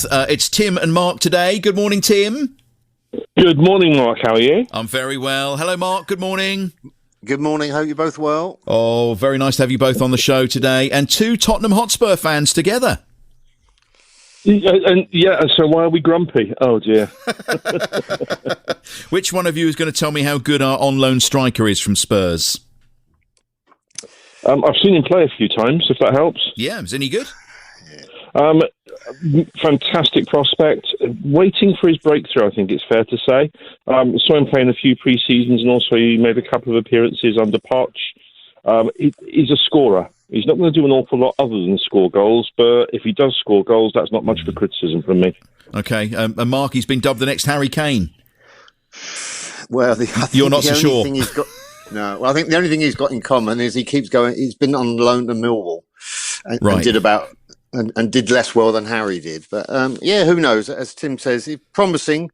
month. It's Tim and Mark today. Good morning, Tim. Good morning, Mark. How are you? I'm very well. Hello, Mark. Good morning. Good morning. Hope you're both well. Oh, very nice to have you both on the show today. And two Tottenham Hotspur fans together. And so why are we grumpy? Oh, dear. Which one of you is going to tell me how good our on-loan striker is from Spurs? I've seen him play a few times, if that helps. Yeah, is any good? Fantastic prospect. Waiting for his breakthrough, I think it's fair to say. Saw him playing a few pre-seasons, and also he made a couple of appearances under Poch. He's a scorer. He's not going to do an awful lot other than score goals, but if he does score goals, that's not much for criticism from me. Okay, and Mark, he's been dubbed the next Harry Kane. Well, you're not so sure. I think the only thing he's got in common is he keeps going. He's been on loan to Millwall and did less well than Harry did. But who knows? As Tim says, he's promising.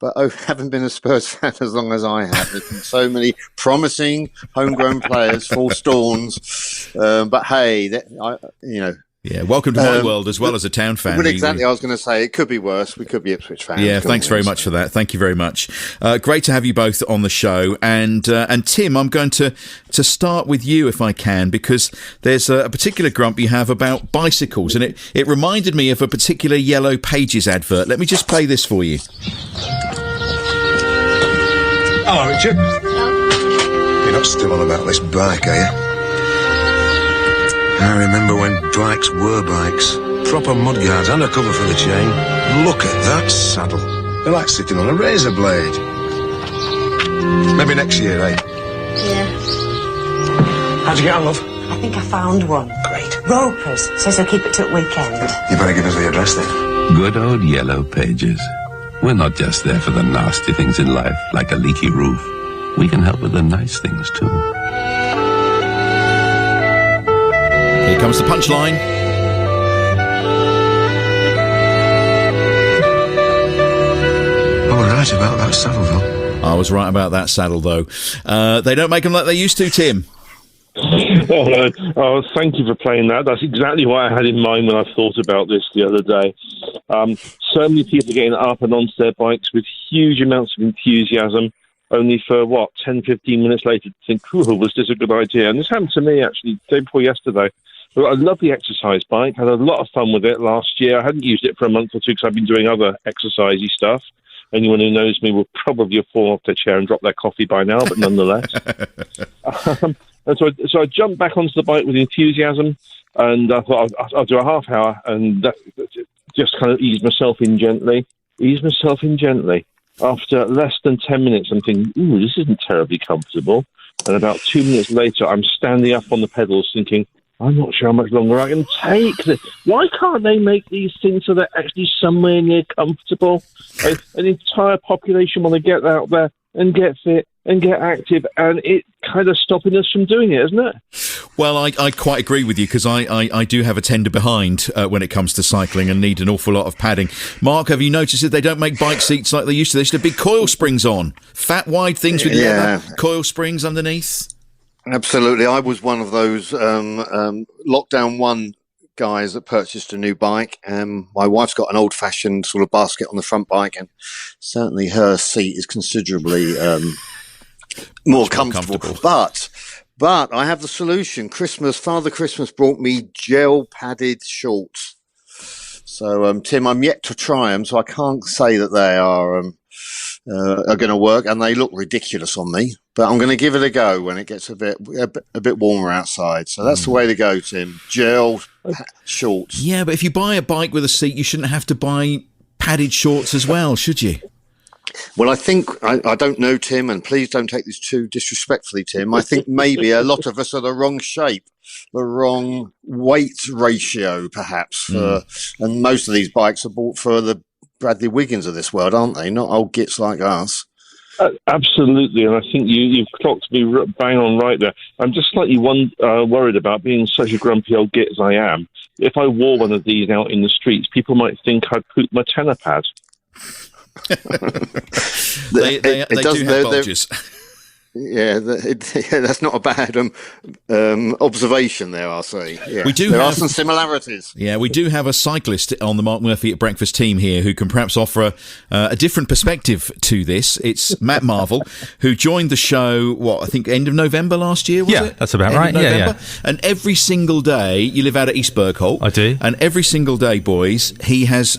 But I haven't been a Spurs fan as long as I have. There's been so many promising homegrown players, false dawns. But hey, Yeah, welcome to my world as well as a town fan. But exactly, I was going to say, it could be worse. We could be Ipswich fans. Yeah, thanks very much for that. Thank you very much. Great to have you both on the show. And Tim, I'm going to start with you if I can, because there's a particular grump you have about bicycles, and it reminded me of a particular Yellow Pages advert. Let me just play this for you. Hello, Richard. You're not still on about this bike, are you? I remember when bikes were bikes. Proper mudguards and a cover for the chain. Look at that saddle. They're like sitting on a razor blade. Maybe next year, eh? Yeah. How'd you get on, love? I think I found one. Great. Ropers says he'll keep it till weekend. You better give us the address then. Good old Yellow Pages. We're not just there for the nasty things in life, like a leaky roof. We can help with the nice things, too. Here comes the punchline. I was right about that saddle, though. I was right about that saddle, though. They don't make them like they used to, Tim. Oh, thank you for playing that. That's exactly what I had in mind when I thought about this the other day. So many people getting up and onto their bikes with huge amounts of enthusiasm, only for, 10, 15 minutes later to think, was this a good idea? And this happened to me, actually, the day before yesterday. I love the exercise bike. Had a lot of fun with it last year. I hadn't used it for a month or two because I've been doing other exercisey stuff. Anyone who knows me will probably have fallen off their chair and dropped their coffee by now, but nonetheless. And so I jumped back onto the bike with enthusiasm, and I thought I'll do a half hour, and just kind of ease myself in gently. After less than 10 minutes, I'm thinking, this isn't terribly comfortable. And about 2 minutes later, I'm standing up on the pedals thinking, I'm not sure how much longer I can take this. Why can't they make these things so they're actually somewhere near comfortable? An entire population want to get out there and get fit and get active, and it kind of stopping us from doing it, isn't it? Well, I quite agree with you, because I do have a tender behind when it comes to cycling and need an awful lot of padding. Mark, have you noticed that they don't make bike seats like they used to? They used to have big coil springs on. Fat, wide things with leather, coil springs underneath. Absolutely. I was one of those lockdown one guys that purchased a new bike. My wife's got an old-fashioned sort of basket on the front bike, and certainly her seat is considerably more comfortable. But I have the solution. Father Christmas brought me gel-padded shorts. So, Tim, I'm yet to try them, so I can't say that they are going to work, and they look ridiculous on me. But I'm going to give it a go when it gets a bit warmer outside. So that's the way to go, Tim. Gel shorts. Yeah, but if you buy a bike with a seat, you shouldn't have to buy padded shorts as well, should you? Well, I think, I don't know, Tim, and please don't take this too disrespectfully, Tim. I think maybe a lot of us are the wrong shape, the wrong weight ratio, perhaps. And most of these bikes are bought for the Bradley Wiggins of this world, aren't they? Not old gits like us. Absolutely, and I think you've clocked me bang on right there. I'm just slightly worried about being such a grumpy old git as I am. If I wore one of these out in the streets, people might think I'd pooped my tenor pad. They do have bulges. Yeah, that's not a bad observation there, I'll say. Yeah. There are some similarities. Yeah, we do have a cyclist on the Mark Murphy at Breakfast team here who can perhaps offer a different perspective to this. It's Matt Marvel, who joined the show, I think end of November last year, was it? Yeah, that's about right. Yeah. And every single day, you live out at East Bergholt. I do. And every single day, boys, he has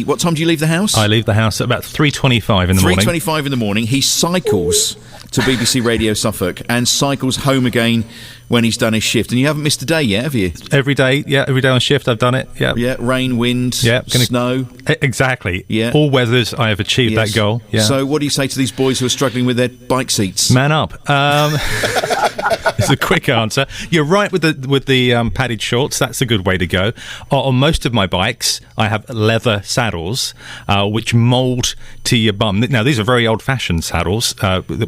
what time do you leave the house? I leave the house at about 3:25 in the morning. 3:25 in the morning. He cycles to BBC Radio Suffolk and cycles home again when he's done his shift. And you haven't missed a day yet, have you? Every day on shift I've done it. Yeah, rain, wind, snow. Exactly. Yeah. All weathers I have achieved that goal. Yeah. So what do you say to these boys who are struggling with their bike seats? Man up. It's a quick answer. You're right with the padded shorts. That's a good way to go. On most of my bikes, I have leather saddles, which mould to your bum. Now, these are very old-fashioned saddles,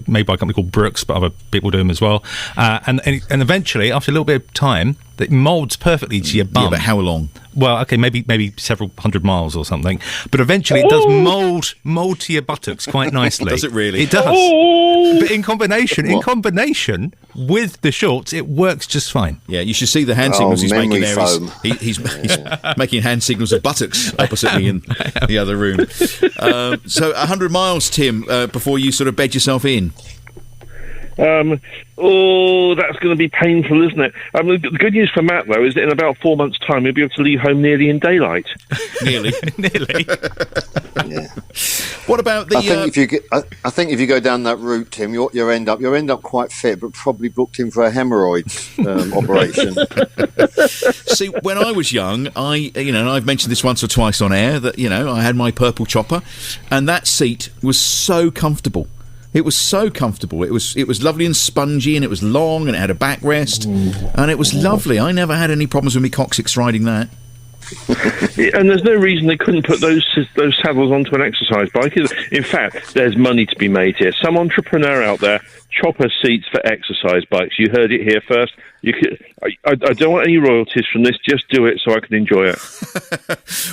made by a company called Brooks, but other people do them as well. And eventually, after a little bit of time, it moulds perfectly to your bum. Yeah, but how long? Well, okay, maybe several hundred miles or something. But eventually, it does mould to your buttocks quite nicely. Does it really? It does. But in combination with the shorts, it works just fine. Yeah, you should see the hand signals he's making there. He's making hand signals of buttocks opposite me in the other room. So 100 miles, Tim, before you sort of bed yourself in. That's going to be painful, isn't it? The good news for Matt, though, is that in about 4 months' time, he'll be able to leave home nearly in daylight. Nearly. Yeah. What about the? I think if you go down that route, Tim, you'll end up quite fit, but probably booked in for a hemorrhoids operation. See, when I was young, and I've mentioned this once or twice on air that I had my purple chopper, and that seat was so comfortable. It was so comfortable. It was lovely and spongy, and it was long, and it had a backrest, and it was lovely. I never had any problems with me coccyx riding that. And there's no reason they couldn't put those saddles onto an exercise bike. In fact, there's money to be made here. Some entrepreneur out there, chopper seats for exercise bikes. You heard it here first. I don't want any royalties from this. Just do it so I can enjoy it.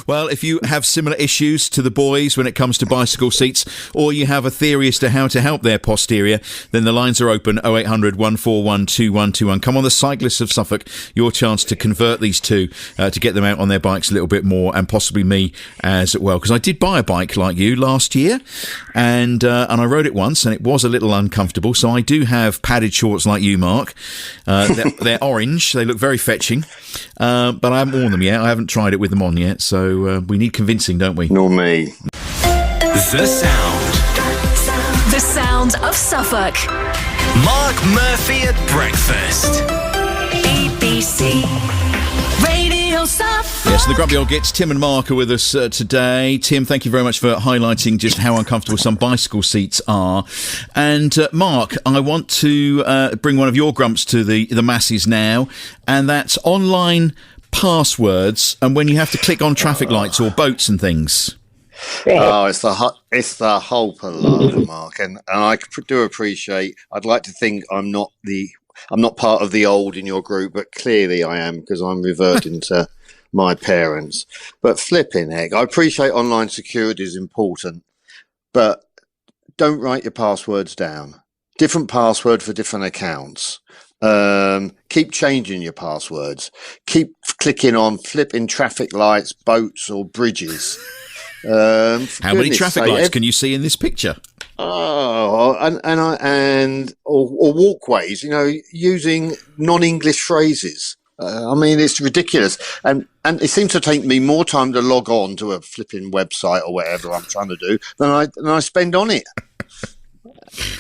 Well, if you have similar issues to the boys when it comes to bicycle seats, or you have a theory as to how to help their posterior, then the lines are open. 0800 141 2121. Come on, the cyclists of Suffolk. Your chance to convert these two to get them out on their bikes a little bit more, and possibly me as well. Because I did buy a bike like you last year, and I rode it once, and it was a little uncomfortable. So I do have padded shorts like you, Mark. They're orange. They look very fetching. But I haven't worn them yet. I haven't tried it with them on yet. So we need convincing, don't we? Nor me. The Sound. The Sound of Suffolk. Mark Murphy at Breakfast. BBC Radio Suffolk. Yes, the Grumpy Old Gits, Tim and Mark are with us today. Tim, thank you very much for highlighting just how uncomfortable some bicycle seats are. And Mark, I want to bring one of your grumps to the masses now, and that's online passwords and when you have to click on traffic lights or boats and things. It's the whole palaver, Mark, and I do appreciate. I'd like to think I'm not part of the old in your group, but clearly I am, because I'm reverting to my parents. But flipping heck, I appreciate online security is important, but don't write your passwords down. Different password for different accounts. Keep changing your passwords. Keep clicking on flipping traffic lights, boats, or bridges. How many traffic lights can you see in this picture? Oh, or walkways, using non-English phrases. I mean, it's ridiculous. And it seems to take me more time to log on to a flipping website or whatever I'm trying to do than I spend on it.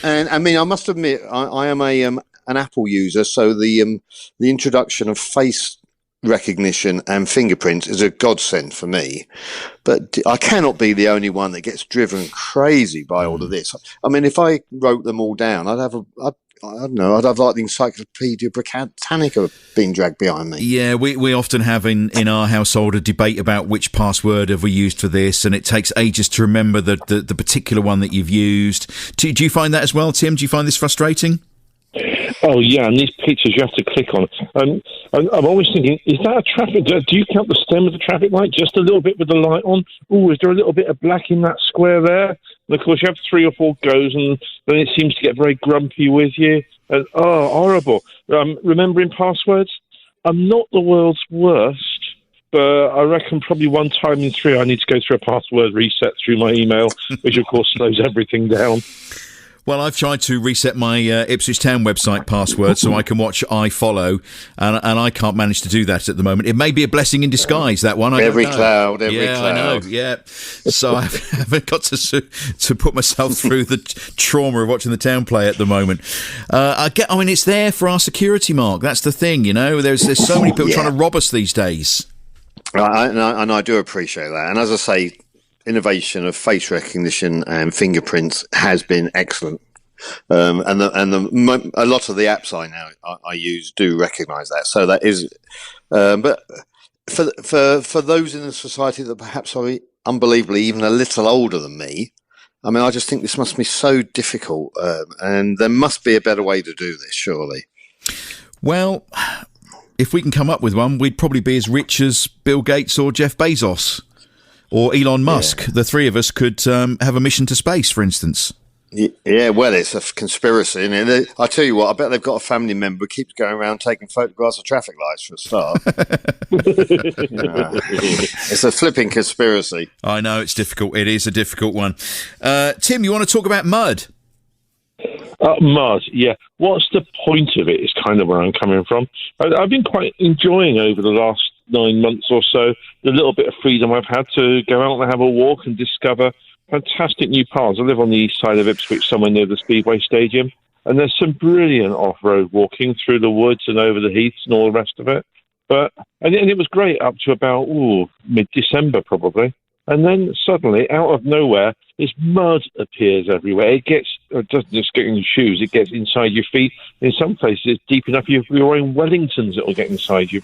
And I mean, I must admit, I am an Apple user, so the introduction of face recognition and fingerprints is a godsend for me. But I cannot be the only one that gets driven crazy by all of this. I mean, if I wrote them all down, I'd have like the Encyclopedia Britannica being dragged behind me. Yeah, we often have in our household a debate about which password have we used for this, and it takes ages to remember the particular one that you've used. Do you find that as well, Tim? Do you find this frustrating? Oh, yeah, and these pictures you have to click on. I'm always thinking, is that a traffic... Do you count the stem of the traffic light just a little bit with the light on? Oh, is there a little bit of black in that square there? And, of course, you have 3 or 4 goes, and then it seems to get very grumpy with you. And, horrible. Remembering passwords? I'm not the world's worst, but I reckon probably one time in 3 I need to go through a password reset through my email, which, of course, slows everything down. Well, I've tried to reset my Ipswich Town website password so I can watch iFollow, and I can't manage to do that at the moment. It may be a blessing in disguise, that one. Every cloud. I know, yeah. So I haven't got to put myself through the trauma of watching the Town play at the moment. I mean, it's there for our security, Mark. That's the thing, you know. There's so many people trying to rob us these days. And I do appreciate that. And as I say, innovation of face recognition and fingerprints has been excellent, and a lot of the apps I use do recognise that. So that is, but for those in the society that perhaps are unbelievably even a little older than me, I mean, I just think this must be so difficult, and there must be a better way to do this, surely. Well, if we can come up with one, we'd probably be as rich as Bill Gates or Jeff Bezos. Or Elon Musk. The 3 of us could have a mission to space, for instance. Yeah, well, it's a conspiracy. And I tell you what, I bet they've got a family member who keeps going around taking photographs of traffic lights for a start. It's a flipping conspiracy. I know, it's difficult. It is a difficult one. Tim, you want to talk about mud? Mud, yeah. What's the point of it is kind of where I'm coming from. I've been quite enjoying over the last 9 months or so the little bit of freedom I've had to go out and have a walk and discover fantastic new paths. I live on the east side of Ipswich, somewhere near the Speedway Stadium, and there's some brilliant off-road walking through the woods and over the heaths and all the rest of it. And it was great up to about mid-December probably. And then suddenly, out of nowhere, this mud appears everywhere. It doesn't just get in your shoes, it gets inside your feet. In some places, it's deep enough you're wearing Wellingtons, it'll get inside your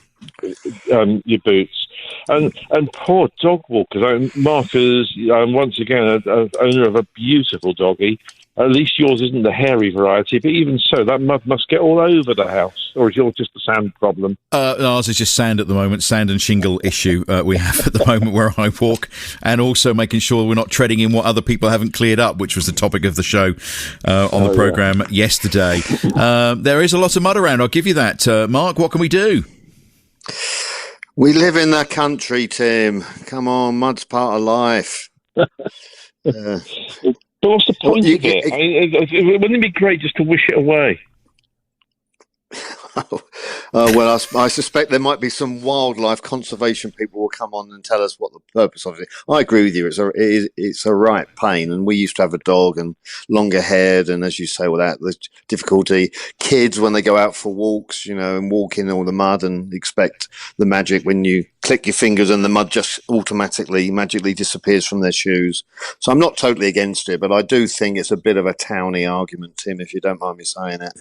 boots. And poor dog walkers. Mark is, once again, an owner of a beautiful doggy. At least yours isn't the hairy variety, but even so, that mud must get all over the house. Or is yours just a sand problem? Ours is just sand at the moment, sand and shingle issue we have at the moment where I walk, and also making sure we're not treading in what other people haven't cleared up, which was the topic of the show on the programme yesterday. There is a lot of mud around, I'll give you that. Mark, what can we do? We live in the country, Tim. Come on, mud's part of life. But what's the point of it? Wouldn't it be great just to wish it away? Well, I suspect there might be some wildlife conservation people will come on and tell us what the purpose of it is. I agree with you. It's a right pain. And we used to have a dog and longer haired. And as you say, without the difficulty, kids, when they go out for walks, and walk in all the mud and expect the magic when you click your fingers and the mud just magically disappears from their shoes. So I'm not totally against it, but I do think it's a bit of a towny argument, Tim, if you don't mind me saying it.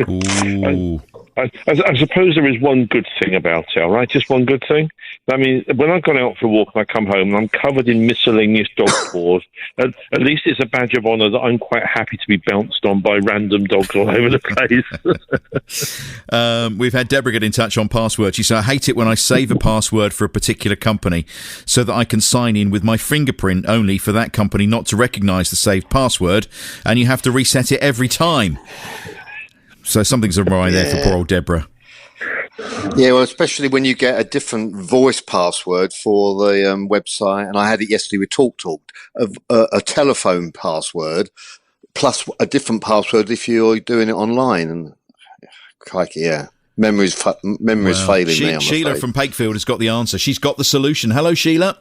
Ooh. I suppose there is one good thing about it, all right? Just one good thing. I mean, when I've gone out for a walk and I come home and I'm covered in miscellaneous dog paws, at least it's a badge of honour that I'm quite happy to be bounced on by random dogs all over the place. We've had Deborah get in touch on password. She said, I hate it when I save a password for a particular company so that I can sign in with my fingerprint only for that company not to recognise the saved password, and you have to reset it every time. So something's awry there for poor old Deborah. Yeah, well, especially when you get a different voice password for the website, and I had it yesterday with TalkTalk, a telephone password plus a different password if you're doing it online. And crikey, yeah. Memory's failing me, I'm Sheila afraid. from Pakefield has got the answer. She's got the solution. Hello, Sheila.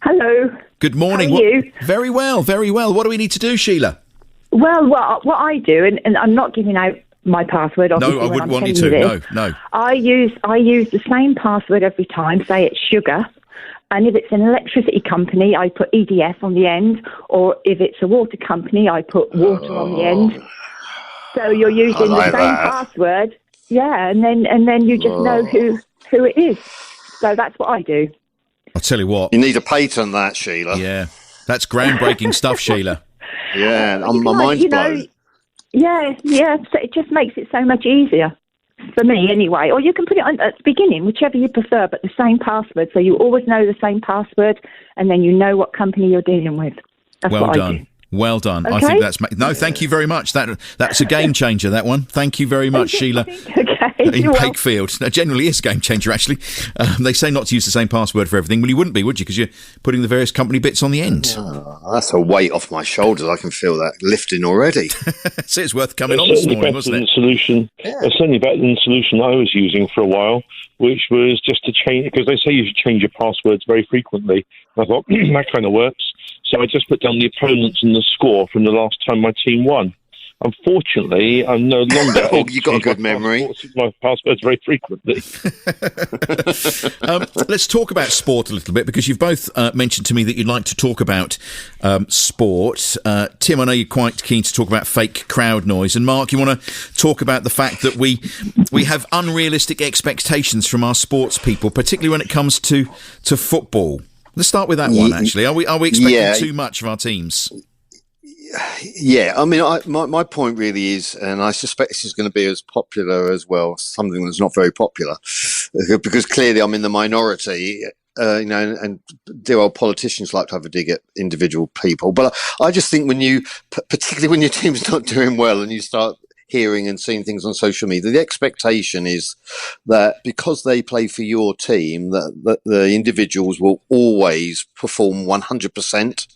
Hello. Good morning. How are you? Very well, very well. What do we need to do, Sheila? Well, what I do, and I'm not giving out my password. Obviously, No, I wouldn't want you to. to. No. I use the same password every time. Say it's sugar, and if it's an electricity company, I put EDF on the end, or if it's a water company, I put water on the end. So you're using the same password, yeah, and then you just know who it is. So that's what I do. I'll tell you what. You need a patent that, Sheila. Yeah, that's groundbreaking stuff, Sheila. Yeah, my mind's blown. Yeah, so it just makes it so much easier for me anyway. Or you can put it on at the beginning, whichever you prefer, but the same password, so you always know the same password, and then you know what company you're dealing with. That's Well what done. I do. Well done. Okay? I think that's... No, thank you very much. That's a game changer, that one. Thank you very much, Sheila. Okay, In you're welcome. Pakefield. No, generally is a game changer, actually. They say not to use the same password for everything. Well, you wouldn't be, would you? Because you're putting the various company bits on the end. Oh, that's a weight off my shoulders. I can feel that lifting already. So it's worth coming on this morning, wasn't it? It's certainly better than the solution I was using for a while, which was just to change, because they say you should change your passwords very frequently. And I thought, that kind of works. So I just put down the opponents and the score from the last time my team won. Unfortunately, I'm no longer... Oh, you got a good memory. My passwords very frequently. Let's talk about sport a little bit, because you've both mentioned to me that you'd like to talk about sport. Tim, I know you're quite keen to talk about fake crowd noise. And Mark, you want to talk about the fact that we have unrealistic expectations from our sports people, particularly when it comes to football. Let's start with that one, actually. Are we expecting too much of our teams? Yeah, I mean, my point really is, and I suspect this is going to be as popular as well, something that's not very popular, because clearly I'm in the minority, and dear old politicians like to have a dig at individual people. But I just think particularly when your team's not doing well and you start hearing and seeing things on social media, the expectation is that because they play for your team, that the individuals will always perform 100%,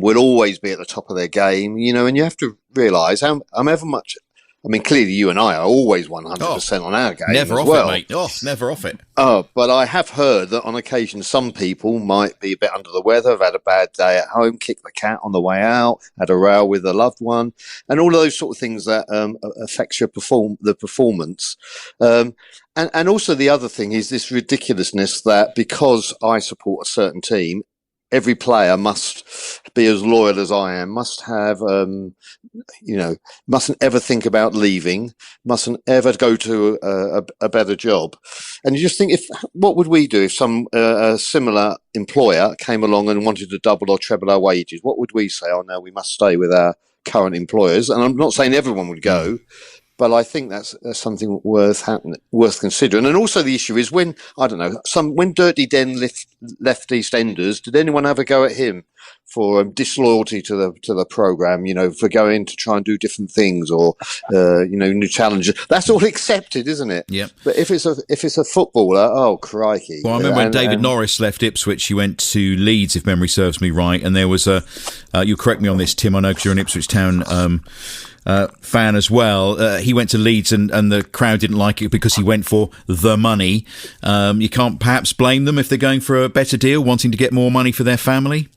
will always be at the top of their game, and you have to realise however much... I mean, clearly you and I are always 100% on our game. Never as off well. it, mate. Oh, never off it. Oh, but I have heard that on occasion some people might be a bit under the weather, have had a bad day at home, kicked the cat on the way out, had a row with a loved one, and all of those sort of things that affects your performance. And also the other thing is this ridiculousness that because I support a certain team, every player must be as loyal as I am, must have, mustn't ever think about leaving, mustn't ever go to a better job. And you just think, what would we do if some similar employer came along and wanted to double or treble our wages? What would we say? Oh, no, we must stay with our current employers. And I'm not saying everyone would go, but I think that's something worth considering. And also the issue is when Dirty Den left EastEnders, did anyone have a go at him for disloyalty to the programme, for going to try and do different things or new challenges? That's all accepted, isn't it? Yeah. But if it's a footballer, oh crikey! Well, I remember when David Norris left Ipswich, he went to Leeds, if memory serves me right, and there was you'll correct me on this, Tim. I know because you're an Ipswich Town fan as well. He went to Leeds and the crowd didn't like it because he went for the money. You can't perhaps blame them if they're going for a better deal, wanting to get more money for their family.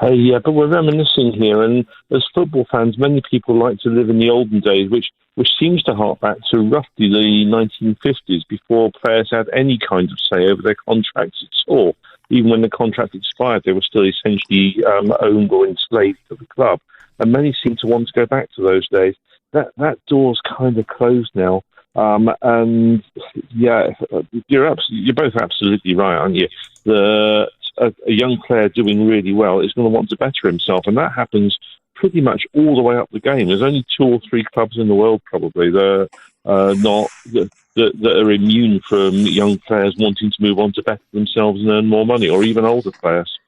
Yeah, but we're reminiscing here, and as football fans, many people like to live in the olden days, which seems to hark back to roughly the 1950s, before players had any kind of say over their contracts at all. Even when the contract expired, they were still essentially owned or enslaved to the club. And many seem to want to go back to those days. That door's kind of closed now. And yeah, you're both absolutely right, aren't you? A young player doing really well is going to want to better himself, and that happens pretty much all the way up the game. There's only 2 or 3 clubs in the world probably that are immune from young players wanting to move on to better themselves and earn more money, or even older players.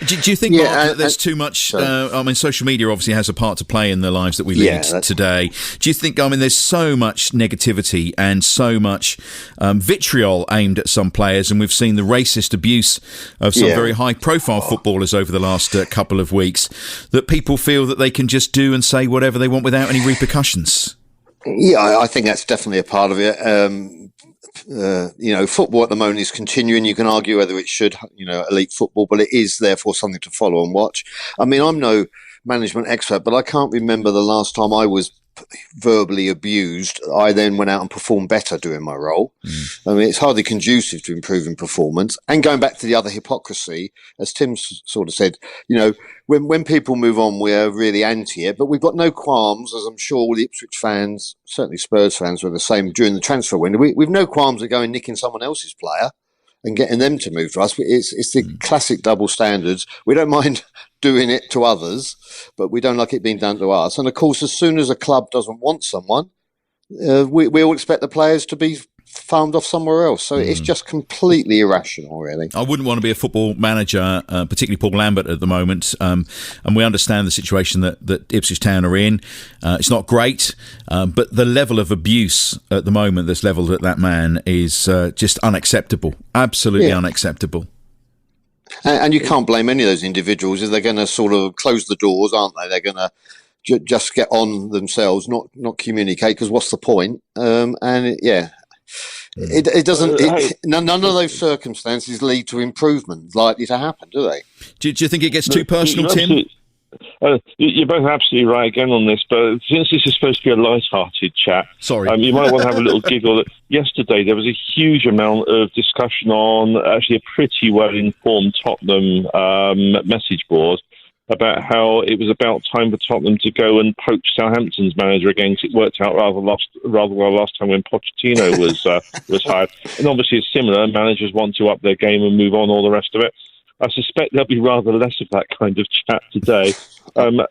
Do you think, Mark, that there's too much... social media obviously has a part to play in the lives that we lead today. Do you think, there's so much negativity and so much vitriol aimed at some players, and we've seen the racist abuse of some very high-profile footballers over the last couple of weeks, that people feel that they can just do and say whatever they want without any repercussions? Yeah, I think that's definitely a part of it. Football at the moment is continuing. You can argue whether it should, elite football, but it is therefore something to follow and watch. I mean, I'm no management expert, but I can't remember the last time I was verbally abused. I then went out and performed better doing my role. I mean, it's hardly conducive to improving performance. And going back to the other hypocrisy, as Tim sort of said, when people move on, we're really anti it, but we've got no qualms, as I'm sure all the Ipswich fans, certainly Spurs fans, were the same during the transfer window. We've no qualms of going nicking someone else's player and getting them to move to us. It's the classic double standards. We don't mind doing it to others, but we don't like it being done to us. And of course, as soon as a club doesn't want someone, we all expect the players to be farmed off somewhere else. So it's just completely irrational, really. I wouldn't want to be a football manager, particularly Paul Lambert at the moment. And we understand the situation that Ipswich Town are in. It's not great, but the level of abuse at the moment that's levelled at that man is just unacceptable. Absolutely unacceptable. And you can't blame any of those individuals if they're going to sort of close the doors, aren't they? They're going to just get on themselves, not communicate, because what's the point? It doesn't. None of those circumstances lead to improvement likely to happen, do they? Do you think it gets too personal, Tim? You're both absolutely right again on this, but since this is supposed to be a light-hearted chat, sorry, you might want to have a little giggle. Yesterday there was a huge amount of discussion on actually a pretty well-informed Tottenham message board about how it was about time for Tottenham to go and poach Southampton's manager again, because it worked out rather well last time when Pochettino was hired. And obviously it's similar. Managers want to up their game and move on, all the rest of it. I suspect there'll be rather less of that kind of chat today. And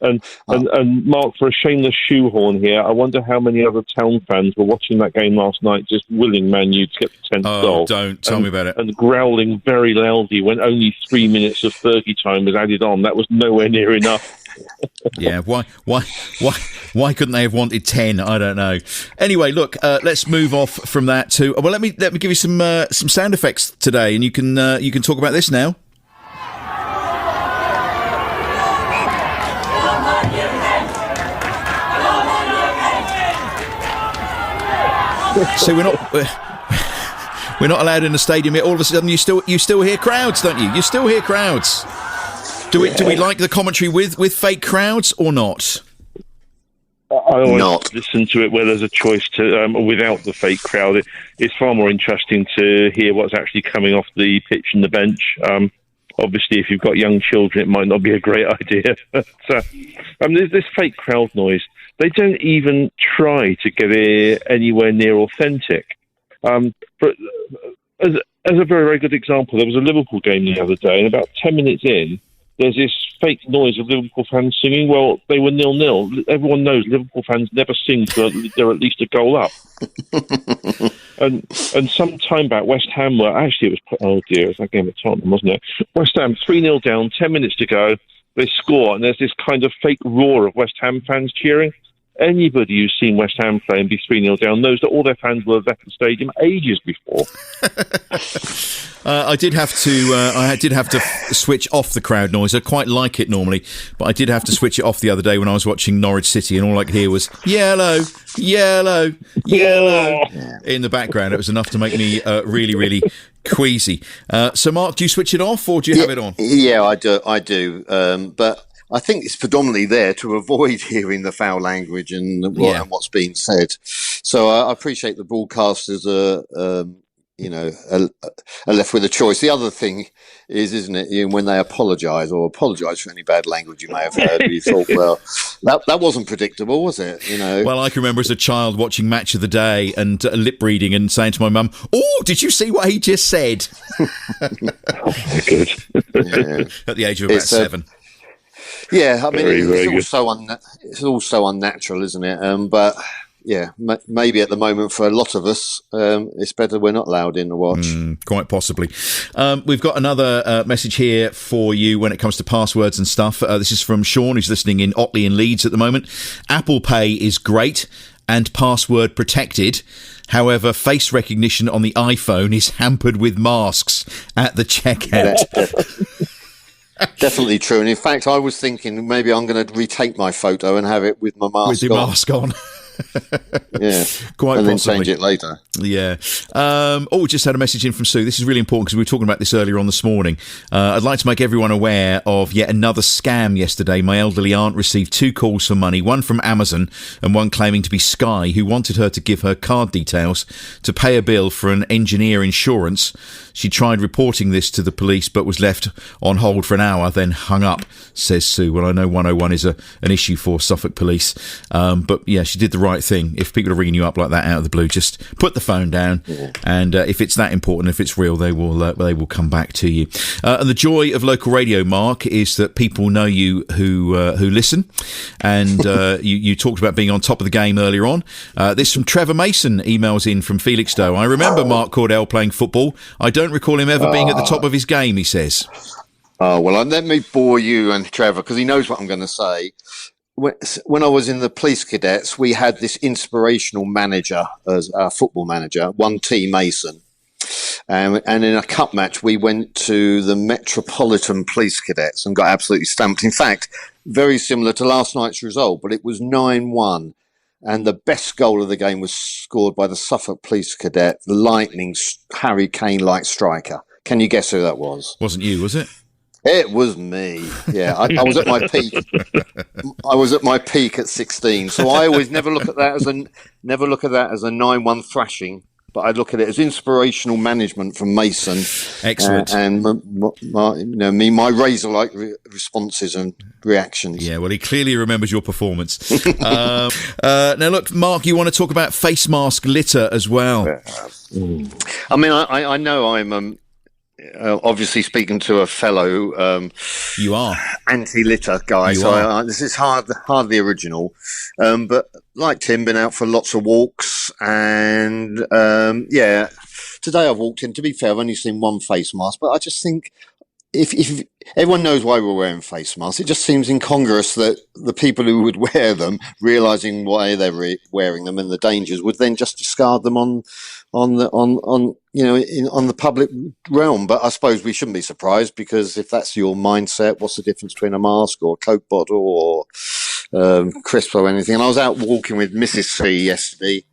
Mark, for a shameless shoehorn here, I wonder how many other Town fans were watching that game last night, just willing Man U to get the 10th goal. Don't tell me about it. And growling very loudly when only 3 minutes of Fergie time was added on. That was nowhere near enough. Yeah, why couldn't they have wanted 10? I don't know. Anyway, look, let's move off from that to. Well, let me give you some sound effects today, and you can talk about this now. So we're not allowed in the stadium yet. All of a sudden, you still hear crowds, don't you? You still hear crowds. Do we like the commentary with fake crowds or not? I always listen to it where there's a choice to without the fake crowd. It's far more interesting to hear what's actually coming off the pitch and the bench. Obviously, if you've got young children, it might not be a great idea. But, there's this fake crowd noise. They don't even try to get it anywhere near authentic. But as a very, very good example, there was a Liverpool game the other day, and about 10 minutes in, there's this fake noise of Liverpool fans singing. Well, they were 0-0. Everyone knows Liverpool fans never sing till they're at least a goal up. and some time back, West Ham were... Actually, it was that game at Tottenham, wasn't it? West Ham, 3-0 down, 10 minutes to go. They score, and there's this kind of fake roar of West Ham fans cheering. Anybody who's seen West Ham play and be 3-0 down knows that all their fans will have left the stadium ages before. I did have to switch off the crowd noise. I quite like it normally, but I did have to switch it off the other day when I was watching Norwich City, and all I could hear was yellow, yellow, yellow in the background. It was enough to make me really, really queasy. So, Mark, do you switch it off or do you have it on? Yeah, I do. But I think it's predominantly there to avoid hearing the foul language and what's being said. So I appreciate the broadcasters are left with a choice. The other thing is, isn't it, when they apologise for any bad language you may have heard, you thought, well, that wasn't predictable, was it? Well, I can remember as a child watching Match of the Day and lip reading and saying to my mum, "Oh, did you see what he just said?" Good. At the age of about 7. Yeah, I mean, it's all so unnatural, isn't it? But yeah, maybe at the moment for a lot of us, it's better we're not allowed in to watch. Quite possibly. We've got another message here for you when it comes to passwords and stuff. This is from Sean, who's listening in Otley and Leeds at the moment. Apple Pay is great and password protected. However, face recognition on the iPhone is hampered with masks at the checkout. Definitely true. And in fact, I was thinking maybe I'm going to retake my photo and have it with my mask on. With your mask on. Yeah. Quite and possibly. then change it later. Yeah. We just had a message in from Sue. This is really important because we were talking about this earlier on this morning. I'd like to make everyone aware of yet another scam yesterday. My elderly aunt received 2 calls for money, one from Amazon and one claiming to be Sky, who wanted her to give her card details to pay a bill for an engineer insurance. She tried reporting this to the police but was left on hold for an hour, then hung up, says Sue. Well, I know 101 is an issue for Suffolk Police. But yeah, she did the right thing. If people are ringing you up like that out of the blue, just put the phone down, and if it's that important, if it's real, they will come back to you. And the joy of local radio, Mark, is that people know you who listen, and you talked about being on top of the game earlier on. This from Trevor Mason emails in from Felixstowe. I remember Mark Cordell playing football. I don't recall him ever being at the top of his game, he says. Oh, well, let me bore you and Trevor, because he knows what I'm going to say. When I was in the police cadets, we had this inspirational manager as our football manager, 1T Mason. And in a cup match, we went to the Metropolitan Police Cadets and got absolutely stamped. In fact, very similar to last night's result, but it was 9-1. And the best goal of the game was scored by the Suffolk Police Cadet, the lightning Harry Kane-like striker. Can you guess who that was? Wasn't you, was it? It was me. Yeah, I was at my peak. I was at my peak at 16. So I always never look at that as a 9-1 thrashing, but I look at it as inspirational management from Mason. Excellent. And my razor-like responses and reactions. Yeah, well, he clearly remembers your performance. Now, look, Mark, you want to talk about face mask litter as well? I mean, I know I'm. Obviously speaking to a fellow you are anti-litter guy, this is hardly original, but like Tim, been out for lots of walks, and today I've walked in. To be fair, I've only seen one face mask, but I just think if everyone knows why we're wearing face masks, it just seems incongruous that the people who would wear them, realising why they're wearing them and the dangers, would then just discard them on the public realm. But I suppose we shouldn't be surprised, because if that's your mindset, what's the difference between a mask or a Coke bottle or crisp or anything? And I was out walking with Mrs. C yesterday,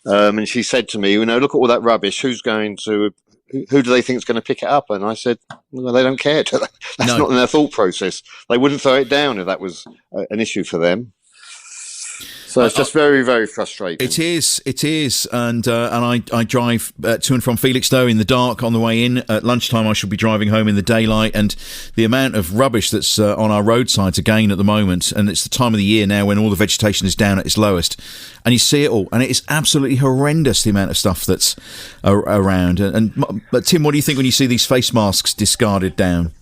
and she said to me, look at all that rubbish. Who do they think is going to pick it up? And I said, well, they don't care. That's not in their thought process. They wouldn't throw it down if that was an issue for them. So it's just very, very frustrating. It is, and I drive to and from Felixstowe in the dark on the way in. At lunchtime, I should be driving home in the daylight, and the amount of rubbish that's on our roadsides again at the moment, and it's the time of the year now when all the vegetation is down at its lowest, and you see it all, and it is absolutely horrendous, the amount of stuff that's around. But Tim, what do you think when you see these face masks discarded down?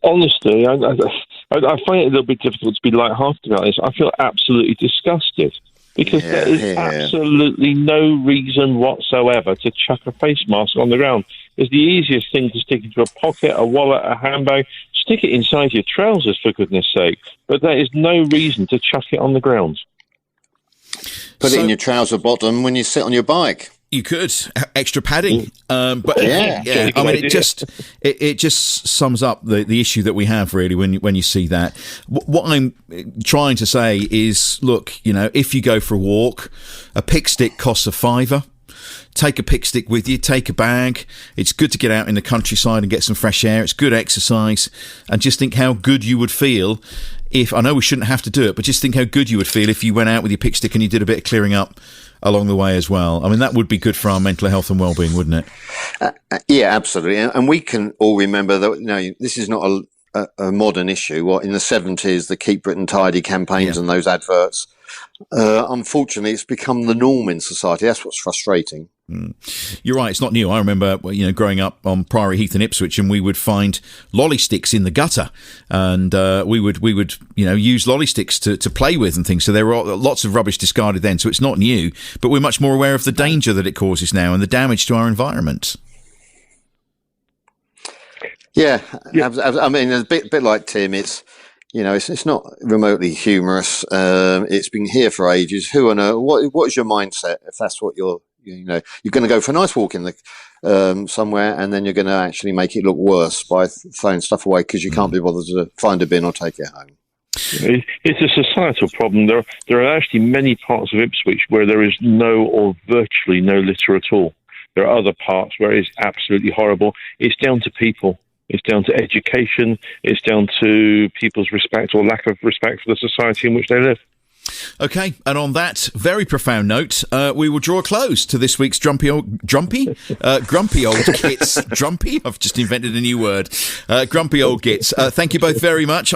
Honestly, I find it a little bit difficult to be light-hearted about this. I feel absolutely disgusted, because there is absolutely no reason whatsoever to chuck a face mask on the ground. It's the easiest thing to stick into a pocket, a wallet, a handbag. Stick it inside your trousers, for goodness sake. But there is no reason to chuck it on the ground. Put it in your trouser bottom when you sit on your bike. You could extra padding, but I mean, it just sums up the issue that we have, really, when you see that. What I'm trying to say is, look, if you go for a walk, a pick stick costs £5. Take a pick stick with you, take a bag. It's good to get out in the countryside and get some fresh air. It's good exercise, and just think how good you would feel if, I know we shouldn't have to do it, but just think how good you would feel if you went out with your pick stick and you did a bit of clearing up along the way as well. I mean, that would be good for our mental health and well-being, wouldn't it? Yeah, absolutely. And we can all remember that, this is not a modern issue. In the 70s, the Keep Britain Tidy campaigns and those adverts, unfortunately, it's become the norm in society. That's what's frustrating. You're right, it's not new. I remember, growing up on Priory Heath in Ipswich, and we would find lolly sticks in the gutter, and we would use lolly sticks to play with and things. So there were lots of rubbish discarded then. So it's not new, but we're much more aware of the danger that it causes now and the damage to our environment. Yeah. I mean, a bit like Tim. It's not remotely humorous. It's been here for ages. Who on earth? What is your mindset if that's what you're going to go for a nice walk in the somewhere, and then you're going to actually make it look worse by throwing stuff away because you can't be bothered to find a bin or take it home. It's a societal problem. There are actually many parts of Ipswich where there is no or virtually no litter at all. There are other parts where it's absolutely horrible. It's down to people. It's down to education. It's down to people's respect or lack of respect for the society in which they live. Okay, and on that very profound note, we will draw a close to this week's grumpy old Gits. Drumpy? I've just invented a new word. Grumpy old Gits. Thank you both very much.